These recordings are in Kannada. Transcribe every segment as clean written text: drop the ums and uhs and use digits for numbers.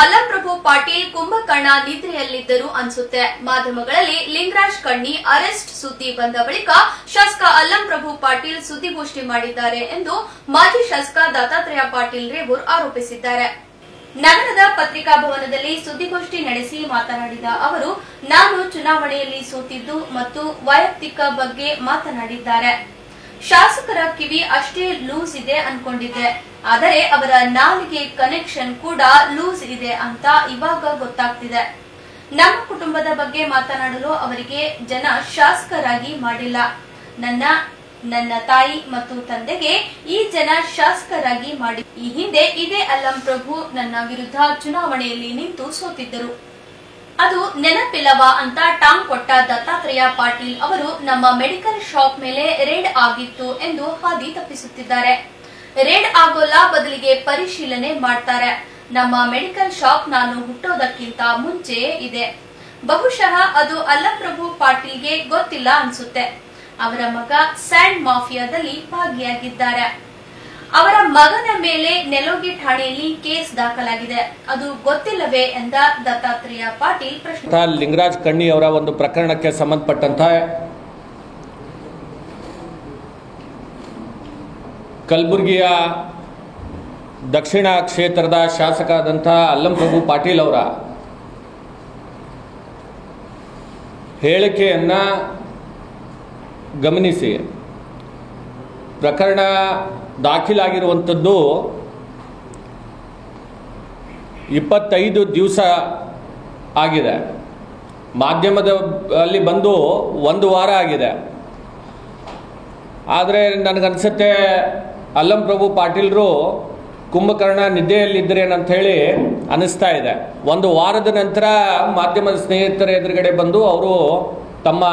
ಅಲ್ಲಂಪ್ರಭು ಪಾಟೀಲ್ ಕುಂಭಕರ್ಣ ನಿದ್ರೆಯಲ್ಲಿದ್ದರು ಅನ್ಸುತ್ತೆ. ಮಾಧ್ಯಮಗಳಲ್ಲಿ ಲಿಂಗರಾಜ್ ಕಣ್ಣಿ ಅರೆಸ್ಟ್ ಸುದ್ದಿ ಬಂದ ಬಳಿಕ ಶಾಸಕ ಅಲ್ಲಂಪ್ರಭು ಪಾಟೀಲ್ ಸುದ್ದಿಗೋಷ್ಠಿ ಮಾಡಿದ್ದಾರೆ ಎಂದು ಮಾಜಿ ಶಾಸಕ ದತ್ತಾತ್ರೇಯ ಪಾಟೀಲ್ ರೇವೂರ್ ಆರೋಪಿಸಿದ್ದಾರೆ. ನಗರದ ಪತ್ರಿಕಾ ಭವನದಲ್ಲಿ ಸುದ್ದಿಗೋಷ್ಠಿ ನಡೆಸಿ ಮಾತನಾಡಿದ ಅವರು, ನಾನು ಚುನಾವಣೆಯಲ್ಲಿ ಸೋತಿದ್ದು ಮತ್ತು ವೈಯಕ್ತಿಕ ಬಗ್ಗೆ ಮಾತನಾಡಿದ್ದಾರೆ. ಶಾಸಕರ ಕಿವಿ ಅಷ್ಟೇ ಲೂಸ್ ಇದೆ ಅನ್ಕೊಂಡಿದ್ದೆ, ಆದರೆ ಅವರ ನಾಲಿಗೆ ಕನೆಕ್ಷನ್ ಕೂಡ ಲೂಸ್ ಇದೆ ಅಂತ ಇವಾಗ ಗೊತ್ತಾಗ್ತಿದೆ. ನಮ್ಮ ಕುಟುಂಬದ ಬಗ್ಗೆ ಮಾತನಾಡಲು ಅವರಿಗೆ ಜನ ಶಾಸಕರಾಗಿ ಮಾಡಿಲ್ಲ. ನನ್ನ ತಾಯಿ ಮತ್ತು ತಂದೆಗೆ ಈ ಜನ ಶಾಸಕರಾಗಿ ಮಾಡಿ. ಈ ಹಿಂದೆ ಇದೇ ಅಲ್ಲಂಪ್ರಭು ನನ್ನ ವಿರುದ್ಧ ಚುನಾವಣೆಯಲ್ಲಿ ನಿಂತು ಸೋತಿದ್ದರು. ಅದು ನೆನಪಿಲ್ಲವಾ ಅಂತ ಟಾಂಗ್ ಕೊಟ್ಟ ದತ್ತಾತ್ರೇಯ ಪಾಟೀಲ್ ಅವರು ನಮ್ಮ ಮೆಡಿಕಲ್ ಶಾಪ್ ಮೇಲೆ ರೇಡ್ ಆಗಿತ್ತು ಎಂದು ಹಾದಿ ತಪ್ಪಿಸುತ್ತಿದ್ದಾರೆ. ರೇಡ್ ಆಗೋಲ್ಲ, ಬದಲಿಗೆ ಪರಿಶೀಲನೆ ಮಾಡ್ತಾರೆ. ನಮ್ಮ ಮೆಡಿಕಲ್ ಶಾಪ್ ನಾನು ಹುಟ್ಟೋದಕ್ಕಿಂತ ಮುಂಚೆ ಇದೆ. ಬಹುಶಃ ಅದು ಅಲ್ಲಂಪ್ರಭು ಪಾಟೀಲ್ಗೆ ಗೊತ್ತಿಲ್ಲ ಅನ್ಸುತ್ತೆ. ಅವರ ಮಗ ಸ್ಯಾಂಡ್ ಮಾಫಿಯಾದಲ್ಲಿ ಭಾಗಿಯಾಗಿದ್ದಾರೆ. ಅವರ ಮಗನ ಮೇಲೆ ನೆಲೋಗಿ ಠಾಣೆಯಲ್ಲಿ ಕೇಸ್ ದಾಖಲಾಗಿದೆ. ಅದು ಗೊತ್ತಿಲ್ಲವೇ ಎಂದ ದತ್ತಾತ್ರೇಯ ಪಾಟೀಲ್ ಪ್ರಶ್ನೆ. ಲಿಂಗರಾಜ್ ಕಣ್ಣಿ ಅವರ ಒಂದು ಪ್ರಕರಣಕ್ಕೆ ಸಂಬಂಧಪಟ್ಟಂತೆ ಕಲಬುರಗಿಯ ದಕ್ಷಿಣ ಕ್ಷೇತ್ರದ ಶಾಸಕರಾದಂಥ ಅಲ್ಲಂಪ್ರಭು ಪಾಟೀಲ್ ಅವರ ಹೇಳಿಕೆಯನ್ನು ಗಮನಿಸಿ, ಪ್ರಕರಣ ದಾಖಲಾಗಿರುವಂಥದ್ದು 25 ದಿವಸ ಆಗಿದೆ. ಮಾಧ್ಯಮದಲ್ಲಿ ಬಂದು 1 ವಾರ ಆಗಿದೆ. ಆದರೆ ನನಗನ್ಸುತ್ತೆ ಅಲ್ಲಂಪ್ರಭು ಪಾಟೀಲ್ರು ಕುಂಭಕರ್ಣ ನಿದ್ದೆಯಲ್ಲಿದ್ದರೇನಂತ ಹೇಳಿ ಅನ್ನಿಸ್ತಾ ಇದೆ. 1 ವಾರದ ನಂತರ ಮಾಧ್ಯಮದ ಸ್ನೇಹಿತರ ಎದುರುಗಡೆ ಬಂದು ಅವರು ತಮ್ಮ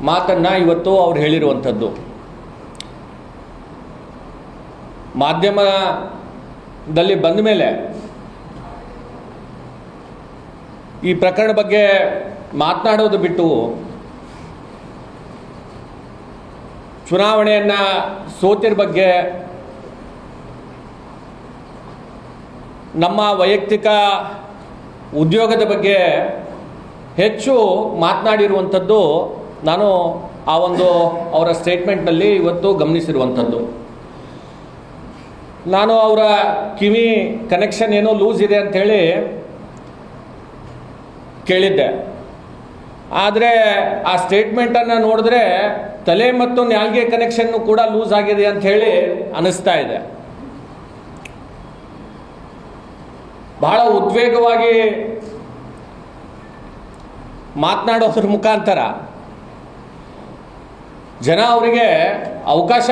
ಮಾತನ್ನು ಇವತ್ತು ಅವ್ರು ಹೇಳಿರುವಂಥದ್ದು. ಮಾಧ್ಯಮದಲ್ಲಿ ಬಂದ ಮೇಲೆ ಈ ಪ್ರಕರಣ ಬಗ್ಗೆ ಮಾತನಾಡೋದು ಬಿಟ್ಟು ಚುನಾವಣೆಯನ್ನು ಸೋತಿರ ಬಗ್ಗೆ, ನಮ್ಮ ವೈಯಕ್ತಿಕ ಉದ್ಯೋಗದ ಬಗ್ಗೆ ಹೆಚ್ಚು ಮಾತನಾಡಿರುವಂಥದ್ದು ನಾನು ಆ ಒಂದು ಅವರ ಸ್ಟೇಟ್ಮೆಂಟ್ನಲ್ಲಿ ಇವತ್ತು ಗಮನಿಸಿರುವಂಥದ್ದು. ನಾನು ಅವರ ಕಿವಿ ಕನೆಕ್ಷನ್ ಏನೋ ಲೂಸ್ ಇದೆ ಅಂಥೇಳಿ ಕೇಳಿದ್ದೆ. ಆದರೆ ಆ ಸ್ಟೇಟ್ಮೆಂಟನ್ನು ನೋಡಿದ್ರೆ ತಲೆ ಮತ್ತು ನಾಲ್ಗೆ ಕನೆಕ್ಷನ್ನು ಕೂಡ ಲೂಸ್ ಆಗಿದೆ ಅಂಥೇಳಿ ಅನ್ನಿಸ್ತಾ ಇದೆ. ಬಹಳ ಉದ್ವೇಗವಾಗಿ ಮಾತನಾಡೋದ್ರ ಮುಖಾಂತರ ಜನ ಅವರಿಗೆ ಅವಕಾಶ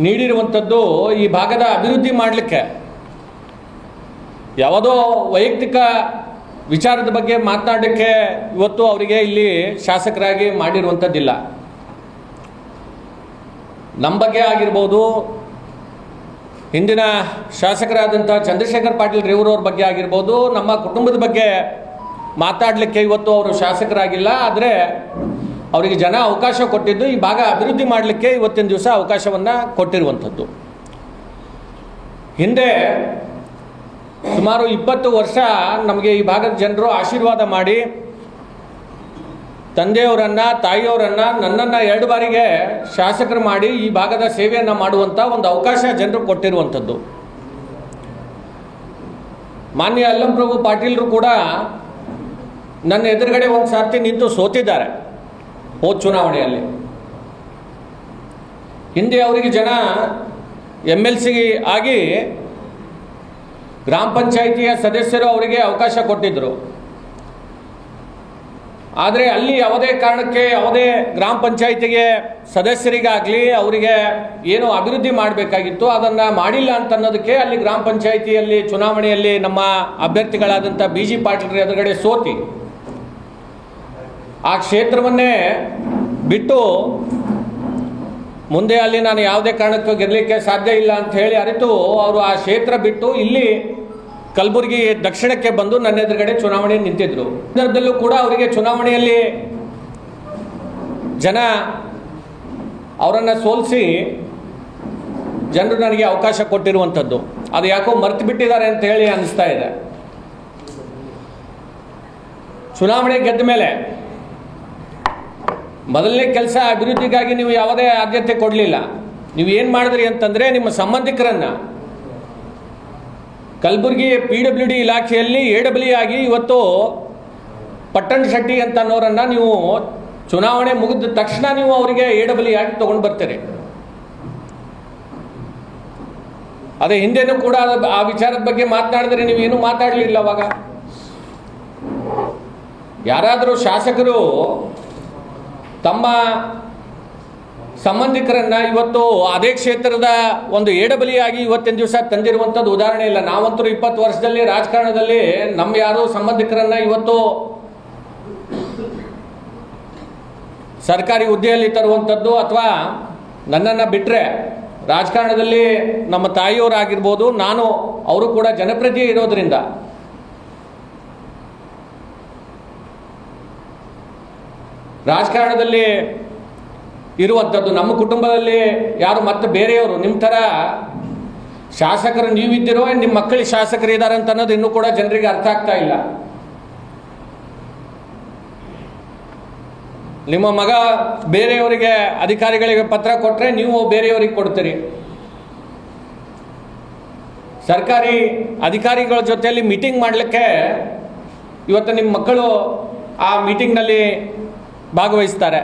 ನೀಡಿರುವಂಥದ್ದು ಈ ಭಾಗದ ಅಭಿವೃದ್ಧಿ ಮಾಡಲಿಕ್ಕೆ. ಯಾವುದೋ ವೈಯಕ್ತಿಕ ವಿಚಾರದ ಬಗ್ಗೆ ಮಾತನಾಡಲಿಕ್ಕೆ ಇವತ್ತು ಅವರಿಗೆ ಇಲ್ಲಿ ಶಾಸಕರಾಗಿ ಮಾಡಿರುವಂಥದ್ದಿಲ್ಲ. ನಮ್ಮ ಬಗ್ಗೆ ಆಗಿರ್ಬೋದು, ಹಿಂದಿನ ಶಾಸಕರಾದಂಥ ಚಂದ್ರಶೇಖರ್ ಪಾಟೀಲ್ ರೇವೂರವ್ರ ಬಗ್ಗೆ ಆಗಿರ್ಬೋದು, ನಮ್ಮ ಕುಟುಂಬದ ಬಗ್ಗೆ ಮಾತಾಡಲಿಕ್ಕೆ ಇವತ್ತು ಅವರು ಶಾಸಕರಾಗಿಲ್ಲ. ಆದರೆ ಅವರಿಗೆ ಜನ ಅವಕಾಶ ಕೊಟ್ಟಿದ್ದು ಈ ಭಾಗ ಅಭಿವೃದ್ಧಿ ಮಾಡಲಿಕ್ಕೆ ಇವತ್ತಿನ ದಿವಸ ಅವಕಾಶವನ್ನು ಕೊಟ್ಟಿರುವಂಥದ್ದು. ಹಿಂದೆ ಸುಮಾರು 20 ವರ್ಷ ನಮಗೆ ಈ ಭಾಗದ ಜನರು ಆಶೀರ್ವಾದ ಮಾಡಿ ತಂದೆಯವರನ್ನು, ತಾಯಿಯವರನ್ನು, ನನ್ನನ್ನು 2 ಬಾರಿಗೆ ಶಾಸಕರು ಮಾಡಿ ಈ ಭಾಗದ ಸೇವೆಯನ್ನು ಮಾಡುವಂಥ ಒಂದು ಅವಕಾಶ ಜನರು ಕೊಟ್ಟಿರುವಂಥದ್ದು. ಮಾನ್ಯ ಅಲ್ಲಂಪ್ರಭು ಪಾಟೀಲ್ರು ಕೂಡ ನನ್ನ ಎದುರುಗಡೆ ಒಂದು ಸಾರ್ತಿ ನಿಂತು ಸೋತಿದ್ದಾರೆ ಹೋದ ಚುನಾವಣೆಯಲ್ಲಿ. ಹಿಂದೆ ಅವರಿಗೆ ಜನ MLC ಆಗಿ ಗ್ರಾಮ ಪಂಚಾಯಿತಿಯ ಸದಸ್ಯರು ಅವರಿಗೆ ಅವಕಾಶ ಕೊಟ್ಟಿದ್ದರು. ಆದರೆ ಅಲ್ಲಿ ಯಾವುದೇ ಕಾರಣಕ್ಕೆ ಯಾವುದೇ ಗ್ರಾಮ ಪಂಚಾಯಿತಿಗೆ ಸದಸ್ಯರಿಗಾಗಲಿ ಅವರಿಗೆ ಏನು ಅಭಿವೃದ್ಧಿ ಮಾಡಬೇಕಾಗಿತ್ತು ಅದನ್ನು ಮಾಡಿಲ್ಲ ಅಂತ ಅನ್ನೋದಕ್ಕೆ ಅಲ್ಲಿ ಗ್ರಾಮ ಪಂಚಾಯಿತಿಯಲ್ಲಿ ಚುನಾವಣೆಯಲ್ಲಿ ನಮ್ಮ ಅಭ್ಯರ್ಥಿಗಳಾದಂಥ BG ಪಾಟೀಲ್ರ ಎದುರುಗಡೆ ಸೋತಿ ಆ ಕ್ಷೇತ್ರವನ್ನೇ ಬಿಟ್ಟು ಮುಂದೆ ಅಲ್ಲಿ ನಾನು ಯಾವುದೇ ಕಾರಣಕ್ಕೂ ಗೆಲ್ಲಲಿಕ್ಕೆ ಸಾಧ್ಯ ಇಲ್ಲ ಅಂತ ಹೇಳಿ ಅರಿತು ಅವರು ಆ ಕ್ಷೇತ್ರ ಬಿಟ್ಟು ಇಲ್ಲಿ ಕಲಬುರಗಿ ದಕ್ಷಿಣಕ್ಕೆ ಬಂದು ನನ್ನ ಎದುರುಗಡೆ ಚುನಾವಣೆ ನಿಂತಿದ್ರು. ಸಂದರ್ಭದಲ್ಲೂ ಕೂಡ ಅವರಿಗೆ ಚುನಾವಣೆಯಲ್ಲಿ ಜನ ಅವರನ್ನು ಸೋಲಿಸಿ ಜನರು ನನಗೆ ಅವಕಾಶ ಕೊಟ್ಟಿರುವಂಥದ್ದು. ಅದು ಯಾಕೋ ಮರ್ತು ಬಿಟ್ಟಿದ್ದಾರೆ ಅಂತ ಹೇಳಿ ಅನಿಸ್ತಾ ಇದೆ. ಚುನಾವಣೆ ಗೆದ್ದ ಮೇಲೆ ಮೊದಲನೇ ಕೆಲಸ ಅಭಿವೃದ್ಧಿಗಾಗಿ ನೀವು ಯಾವುದೇ ಆದ್ಯತೆ ಕೊಡಲಿಲ್ಲ. ನೀವು ಏನು ಮಾಡಿದ್ರಿ ಅಂತಂದರೆ, ನಿಮ್ಮ ಸಂಬಂಧಿಕರನ್ನು ಕಲಬುರಗಿ PWD ಇಲಾಖೆಯಲ್ಲಿ AWE ಆಗಿ ಇವತ್ತು ಪಟ್ಟಣ್ ಶೆಟ್ಟಿ ಅಂತ ಅನ್ನೋರನ್ನು ನೀವು ಚುನಾವಣೆ ಮುಗಿದ ತಕ್ಷಣ ನೀವು ಅವರಿಗೆ AWE ಆಗಿ ತೊಗೊಂಡು ಬರ್ತೀರಿ. ಅದೇ ಹಿಂದೆನೂ ಕೂಡ ಆ ವಿಚಾರದ ಬಗ್ಗೆ ಮಾತನಾಡಿದ್ರೆ ನೀವೇನು ಮಾತಾಡಲಿಲ್ಲ. ಅವಾಗ ಯಾರಾದರೂ ಶಾಸಕರು ತಮ್ಮ ಸಂಬಂಧಿಕರನ್ನ ಇವತ್ತು ಅದೇ ಕ್ಷೇತ್ರದ ಒಂದು AWE ಆಗಿ ಇವತ್ತಿನ ದಿವಸ ತಂದಿರುವಂಥದ್ದು ಉದಾಹರಣೆ ಇಲ್ಲ. ನಾವಂತರೂ 20 ವರ್ಷದಲ್ಲಿ ರಾಜಕಾರಣದಲ್ಲಿ ನಮ್ಮ ಯಾರು ಸಂಬಂಧಿಕರನ್ನ ಇವತ್ತು ಸರ್ಕಾರಿ ಹುದ್ದೆಯಲ್ಲಿ ತರುವಂಥದ್ದು, ಅಥವಾ ನನ್ನನ್ನು ಬಿಟ್ಟರೆ ರಾಜಕಾರಣದಲ್ಲಿ ನಮ್ಮ ತಾಯಿಯವರಾಗಿರ್ಬೋದು, ನಾನು ಅವರು ಕೂಡ ಜನಪ್ರತಿನಿಧಿ ಇರೋದ್ರಿಂದ ರಾಜಕಾರಣದಲ್ಲಿ ಇರುವಂಥದ್ದು ನಮ್ಮ ಕುಟುಂಬದಲ್ಲಿ ಯಾರು ಮತ್ತೆ ಬೇರೆಯವರು ನಿಮ್ಮ ಥರ ಶಾಸಕರು ನೀವಿದ್ದೀರೋ ನಿಮ್ಮ ಮಕ್ಕಳಿಗೆ ಶಾಸಕರು ಇದ್ದಾರೆ ಅಂತ ಅನ್ನೋದು ಇನ್ನೂ ಕೂಡ ಜನರಿಗೆ ಅರ್ಥ ಆಗ್ತಾ ಇಲ್ಲ. ನಿಮ್ಮ ಮಗ ಬೇರೆಯವರಿಗೆ ಅಧಿಕಾರಿಗಳಿಗೆ ಪತ್ರ ಕೊಟ್ಟರೆ ನೀವು ಬೇರೆಯವರಿಗೆ ಕೊಡ್ತೀರಿ. ಸರ್ಕಾರಿ ಅಧಿಕಾರಿಗಳ ಜೊತೆಯಲ್ಲಿ ಮೀಟಿಂಗ್ ಮಾಡಲಿಕ್ಕೆ ಇವತ್ತು ನಿಮ್ಮ ಮಕ್ಕಳು ಆ ಮೀಟಿಂಗ್ನಲ್ಲಿ ಭಾಗವಹಿಸ್ತಾರೆ.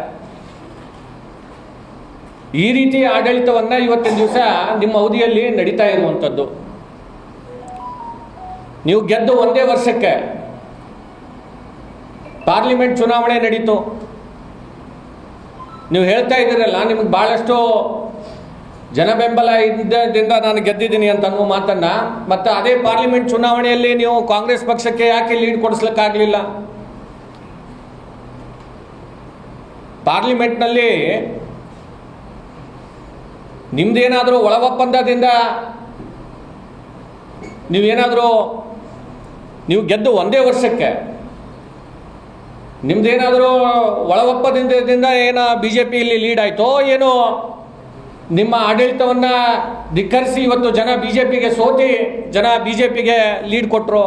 ಈ ರೀತಿ ಆಡಳಿತವನ್ನು ಇವತ್ತಿನ ದಿವಸ ನಿಮ್ಮ ಅವಧಿಯಲ್ಲಿ ನಡೀತಾ ಇರುವಂಥದ್ದು. ನೀವು ಗೆದ್ದು ಒಂದೇ ವರ್ಷಕ್ಕೆ ಪಾರ್ಲಿಮೆಂಟ್ ಚುನಾವಣೆ ನಡೀತು. ನೀವು ಹೇಳ್ತಾ ಇದ್ದೀರಲ್ಲ, ನಿಮಗೆ ಭಾಳಷ್ಟು ಜನ ಬೆಂಬಲ ಇದ್ದರಿಂದ ನಾನು ಗೆದ್ದಿದ್ದೀನಿ ಅಂತ ಅನ್ನೋ ಮಾತನ್ನ, ಮತ್ತು ಅದೇ ಪಾರ್ಲಿಮೆಂಟ್ ಚುನಾವಣೆಯಲ್ಲಿ ನೀವು ಕಾಂಗ್ರೆಸ್ ಪಕ್ಷಕ್ಕೆ ಯಾಕೆ ಲೀಡ್ ಕೊಡಿಸ್ಲಿಕ್ಕಾಗಲಿಲ್ಲ? ಪಾರ್ಲಿಮೆಂಟ್ನಲ್ಲಿ ನಿಮ್ದೇನಾದರೂ ಒಳ ಒಪ್ಪಂದದಿಂದ ನೀವು ಗೆದ್ದು ಒಂದೇ ವರ್ಷಕ್ಕೆ ನಿಮ್ದೇನಾದರೂ ಒಳ ಒಪ್ಪಂದದಿಂದ ಏನೋ BJPಯಲ್ಲಿ ಲೀಡ್ ಆಯಿತೋ ಏನೋ, ನಿಮ್ಮ ಆಡಳಿತವನ್ನು ಧಿಕ್ಕರಿಸಿ ಇವತ್ತು ಜನ BJPಗೆ ಸೋತಿ ಜನ BJPಗೆ ಲೀಡ್ ಕೊಟ್ಟರು.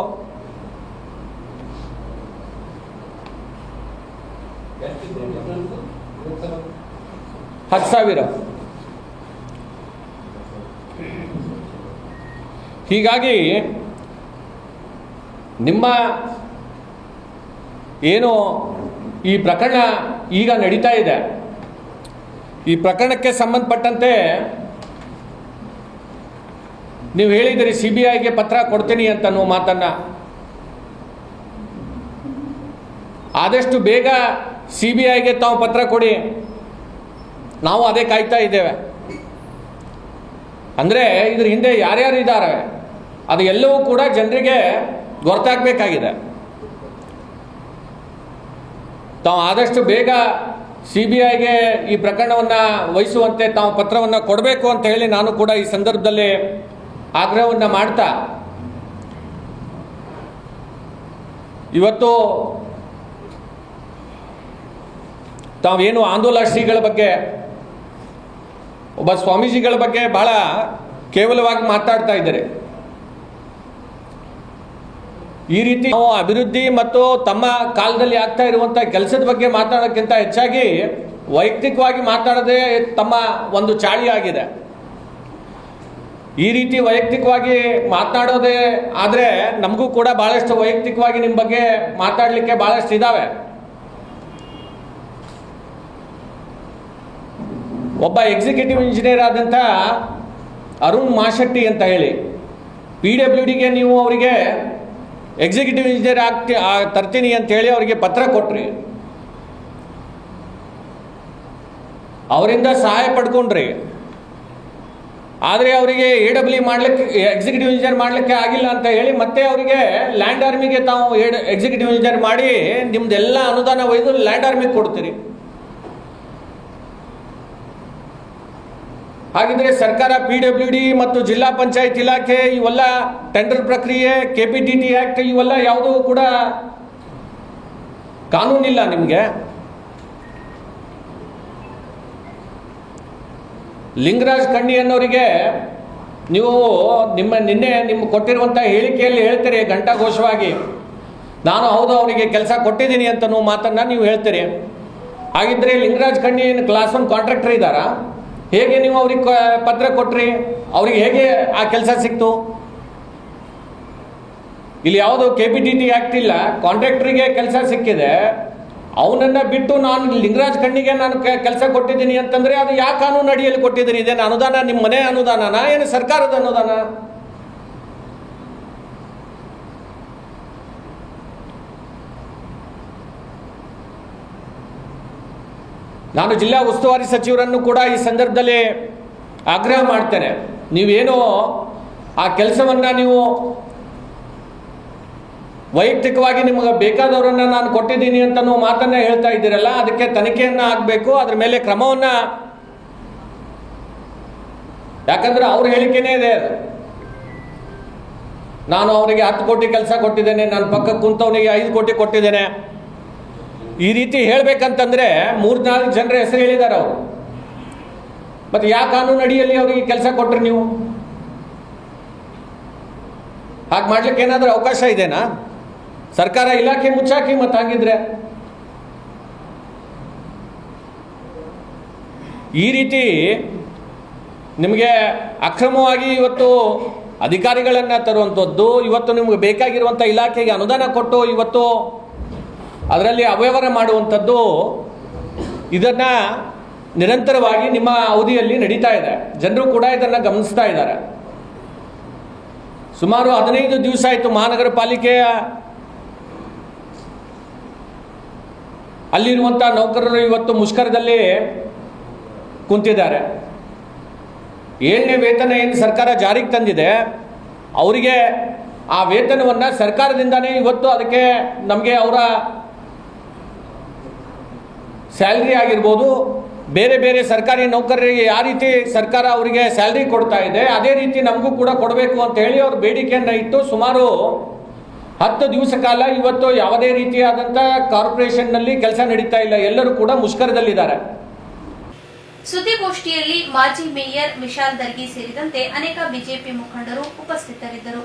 ಹತ್ತು ಸಾವಿರ. ಹೀಗಾಗಿ ನಿಮ್ಮ ಏನು ಈ ಪ್ರಕರಣ ಈಗ ನಡೀತಾ ಇದೆ, ಈ ಪ್ರಕರಣಕ್ಕೆ ಸಂಬಂಧಪಟ್ಟಂತೆ ನೀವು ಹೇಳಿದಿರಿ CBIಗೆ ಪತ್ರ ಕೊಡ್ತೀನಿ ಅಂತ ಅನ್ನೋ ಮಾತನ್ನ. ಆದಷ್ಟು ಬೇಗ CBIಗೆ ತಾವು ಪತ್ರ ಕೊಡಿ, ನಾವು ಅದೇ ಕಾಯ್ತಾ ಇದ್ದೇವೆ. ಅಂದರೆ ಇದ್ರ ಹಿಂದೆ ಯಾರ್ಯಾರು ಇದ್ದಾರೆ ಅದು ಎಲ್ಲವೂ ಕೂಡ ಜನರಿಗೆ ಗೊತ್ತಾಗಬೇಕಾಗಿದೆ. ತಾವು ಆದಷ್ಟು ಬೇಗ CBIಗೆ ಈ ಪ್ರಕರಣವನ್ನು ವಹಿಸುವಂತೆ ತಾವು ಪತ್ರವನ್ನು ಕೊಡಬೇಕು ಅಂತ ಹೇಳಿ ನಾನು ಕೂಡ ಈ ಸಂದರ್ಭದಲ್ಲಿ ಆಗ್ರಹವನ್ನು ಮಾಡ್ತಾ, ಇವತ್ತು ತಾವೇನು ಆಂದೋಲನ ಶ್ರೀಗಳ ಬಗ್ಗೆ, ಒಬ್ಬ ಸ್ವಾಮೀಜಿಗಳ ಬಗ್ಗೆ ಬಹಳ ಕೇವಲವಾಗಿ ಮಾತಾಡ್ತಾ ಇದ್ದಾರೆ. ಈ ರೀತಿ ನಾವು ಅಭಿವೃದ್ಧಿ ಮತ್ತು ತಮ್ಮ ಕಾಲದಲ್ಲಿ ಆಗ್ತಾ ಇರುವಂಥ ಕೆಲಸದ ಬಗ್ಗೆ ಮಾತಾಡೋಕ್ಕಿಂತ ಹೆಚ್ಚಾಗಿ ವೈಯಕ್ತಿಕವಾಗಿ ಮಾತಾಡೋದೇ ತಮ್ಮ ಒಂದು ಚಾಳಿ ಆಗಿದೆ. ಈ ರೀತಿ ವೈಯಕ್ತಿಕವಾಗಿ ಮಾತನಾಡೋದೇ ಆದರೆ ನಮಗೂ ಕೂಡ ಭಾಳಷ್ಟು ವೈಯಕ್ತಿಕವಾಗಿ ನಿಮ್ಮ ಬಗ್ಗೆ ಮಾತಾಡಲಿಕ್ಕೆ ಭಾಳಷ್ಟು ಇದ್ದಾವೆ. ಒಬ್ಬ ಎಕ್ಸಿಕ್ಯೂಟಿವ್ ಇಂಜಿನಿಯರ್ ಆದಂಥ ಅರುಣ್ ಮಾಶೆಟ್ಟಿ ಅಂತ ಹೇಳಿ PWDಗೆ ನೀವು ಅವರಿಗೆ ಎಕ್ಸಿಕ್ಯೂಟಿವ್ ಇಂಜಿನಿಯರ್ ತರ್ತೀನಿ ಅಂತ ಹೇಳಿ ಅವರಿಗೆ ಪತ್ರ ಕೊಟ್ರಿ, ಅವರಿಂದ ಸಹಾಯ ಪಡ್ಕೊಂಡ್ರಿ. ಆದರೆ ಅವರಿಗೆ AWE ಮಾಡಲಿಕ್ಕೆ, ಎಕ್ಸಿಕ್ಯೂಟಿವ್ ಇಂಜಿನಿಯರ್ ಮಾಡಲಿಕ್ಕೆ ಆಗಿಲ್ಲ ಅಂತ ಹೇಳಿ ಮತ್ತೆ ಅವರಿಗೆ ಲ್ಯಾಂಡ್ ಆರ್ಮಿಗೆ ತಾವು ಎಕ್ಸಿಕ್ಯೂಟಿವ್ ಇಂಜಿನಿಯರ್ ಮಾಡಿ ನಿಮ್ದೆಲ್ಲ ಅನುದಾನ ಒಯ್ದು ಲ್ಯಾಂಡ್ ಆರ್ಮಿಗೆ ಕೊಡ್ತೀರಿ. ಹಾಗಿದ್ರೆ ಸರ್ಕಾರ PWD ಮತ್ತು ಜಿಲ್ಲಾ ಪಂಚಾಯತ್ ಇಲಾಖೆ ಇವೆಲ್ಲ ಟೆಂಡರ್ ಪ್ರಕ್ರಿಯೆ, KPTT ಆಕ್ಟ್ ಇವೆಲ್ಲ ಯಾವುದೂ ಕೂಡ ಕಾನೂನಿಲ್ಲ ನಿಮಗೆ. ಲಿಂಗರಾಜ್ ಕಣ್ಣಿ ಅನ್ನೋರಿಗೆ ನೀವು ನಿನ್ನೆ ಕೊಟ್ಟಿರುವಂಥ ಹೇಳಿಕೆಯಲ್ಲಿ ಹೇಳ್ತೀರಿ ಘಂಟಾಘೋಷವಾಗಿ, ನಾನು ಹೌದು ಅವರಿಗೆ ಕೆಲಸ ಕೊಟ್ಟಿದ್ದೀನಿ ಅಂತ ಮಾತನ್ನು ನೀವು ಹೇಳ್ತೀರಿ. ಹಾಗಿದ್ರೆ ಲಿಂಗರಾಜ್ ಕಣ್ಣಿ ಏನು ಕ್ಲಾಸ್ 1 ಕಾಂಟ್ರಾಕ್ಟರ್ ಇದ್ದಾರಾ? ಹೇಗೆ ನೀವು ಅವ್ರಿಗೆ ಪತ್ರ ಕೊಟ್ರಿ? ಅವ್ರಿಗೆ ಹೇಗೆ ಆ ಕೆಲಸ ಸಿಕ್ತು? ಇಲ್ಲಿ ಯಾವುದು KPTT ಆಕ್ಟ್ ಇಲ್ಲ, ಕಾಂಟ್ರಾಕ್ಟರಿಗೆ ಕೆಲಸ ಸಿಕ್ಕಿದೆ. ಅವನನ್ನ ಬಿಟ್ಟು ನಾನು ಲಿಂಗರಾಜ್ ಕಣ್ಣಿಗೆ ನಾನು ಕೆಲಸ ಕೊಟ್ಟಿದ್ದೀನಿ ಅಂತಂದ್ರೆ ಅದು ಯಾವ ಕಾನೂನು ಅಡಿಯಲ್ಲಿ ಕೊಟ್ಟಿದ್ದೀನಿ? ಇದೇನು ಅನುದಾನ ನಿಮ್ಮ ಮನೆ ಅನುದಾನನಾ ಏನು ಸರ್ಕಾರದ ಅನುದಾನ? ನಾನು ಜಿಲ್ಲಾ ಉಸ್ತುವಾರಿ ಸಚಿವರನ್ನು ಕೂಡ ಈ ಸಂದರ್ಭದಲ್ಲಿ ಆಗ್ರಹ ಮಾಡ್ತೇನೆ, ನೀವೇನು ಆ ಕೆಲಸವನ್ನ ನೀವು ವೈಯಕ್ತಿಕವಾಗಿ ನಿಮಗೆ ಬೇಕಾದವರನ್ನ ನಾನು ಕೊಟ್ಟಿದ್ದೀನಿ ಅಂತ ಮಾತನ್ನ ಹೇಳ್ತಾ ಇದ್ದೀರಲ್ಲ, ಅದಕ್ಕೆ ತನಿಖೆಯನ್ನ ಆಗಬೇಕು, ಅದ್ರ ಮೇಲೆ ಕ್ರಮವನ್ನ, ಯಾಕಂದ್ರೆ ಅವ್ರ ಹೇಳಿಕೆನೇ ಇದೆ ಅದು. ನಾನು ಅವರಿಗೆ 10 ಕೋಟಿ ಕೆಲಸ ಕೊಟ್ಟಿದ್ದೇನೆ, ನಾನು ಪಕ್ಕಕ್ಕೆ ಕುಂತವನಿಗೆ 5 ಕೋಟಿ ಕೊಟ್ಟಿದ್ದೇನೆ, ಈ ರೀತಿ ಹೇಳ್ಬೇಕಂತಂದ್ರೆ 3-4 ಜನರ ಹೆಸರು ಹೇಳಿದ್ದಾರೆ ಅವರು. ಮತ್ತೆ ಯಾವ ಕಾನೂನು ಅಡಿಯಲ್ಲಿ ಅವರಿಗೆ ಕೆಲಸ ಕೊಟ್ರಿ ನೀವು? ಹಾಗೆ ಮಾಡ್ಲಿಕ್ಕೆ ಏನಾದರೂ ಅವಕಾಶ ಇದೆನಾ? ಸರ್ಕಾರ ಇಲಾಖೆ ಮುಚ್ಚಾಕಿ ಮತ್ತೆ ಹಾಗಿದ್ರೆ ಈ ರೀತಿ ನಿಮಗೆ ಅಕ್ರಮವಾಗಿ ಇವತ್ತು ಅಧಿಕಾರಿಗಳನ್ನ ತರುವಂಥದ್ದು, ಇವತ್ತು ನಿಮ್ಗೆ ಬೇಕಾಗಿರುವಂಥ ಇಲಾಖೆಗೆ ಅನುದಾನ ಕೊಟ್ಟು ಇವತ್ತು ಅದರಲ್ಲಿ ಅವ್ಯವಹಾರ ಮಾಡುವಂಥದ್ದು, ಇದನ್ನ ನಿರಂತರವಾಗಿ ನಿಮ್ಮ ಅವಧಿಯಲ್ಲಿ ನಡೀತಾ ಇದೆ. ಜನರು ಕೂಡ ಇದನ್ನು ಗಮನಿಸ್ತಾ ಇದ್ದಾರೆ. ಸುಮಾರು 15 ದಿವಸ ಆಯಿತು ಮಹಾನಗರ ಪಾಲಿಕೆಯ ಅಲ್ಲಿರುವಂಥ ನೌಕರರು ಇವತ್ತು ಮುಷ್ಕರದಲ್ಲಿ ಕುಂತಿದ್ದಾರೆ. 7ನೇ ವೇತನ ಏನು ಸರ್ಕಾರ ಜಾರಿಗೆ ತಂದಿದೆ, ಅವರಿಗೆ ಆ ವೇತನವನ್ನು ಸರ್ಕಾರದಿಂದಾನೇ ಇವತ್ತು ಅದಕ್ಕೆ ನಮಗೆ ಅವರ ಸ್ಯಾಲ್ರಿ ಆಗಿರ್ಬೋದು, ಬೇರೆ ಬೇರೆ ಸರ್ಕಾರಿ ನೌಕರರಿಗೆ ಯಾವ ರೀತಿ ಸರ್ಕಾರ ಅವರಿಗೆ ಸ್ಯಾಲ್ರಿ ಕೊಡ್ತಾ ಇದೆ ಅದೇ ರೀತಿ ನಮಗೂ ಕೂಡ ಕೊಡಬೇಕು ಅಂತ ಹೇಳಿ ಅವರು ಬೇಡಿಕೆಯನ್ನು ಇಟ್ಟು ಸುಮಾರು 10 ದಿವಸ ಕಾಲ ಇವತ್ತು ಯಾವುದೇ ರೀತಿಯಾದಂಥ ಕಾರ್ಪೊರೇಷನ್ನಲ್ಲಿ ಕೆಲಸ ನಡೀತಾ ಇಲ್ಲ. ಎಲ್ಲರೂ ಕೂಡ ಮುಷ್ಕರದಲ್ಲಿದ್ದಾರೆ. ಸುದ್ದಿಗೋಷ್ಠಿಯಲ್ಲಿ ಮಾಜಿ ಮೇಯರ್ ವಿಶಾಲ್ ದರ್ಗಿ ಸೇರಿದಂತೆ ಅನೇಕ ಬಿಜೆಪಿ ಮುಖಂಡರು ಉಪಸ್ಥಿತರಿದ್ದರು.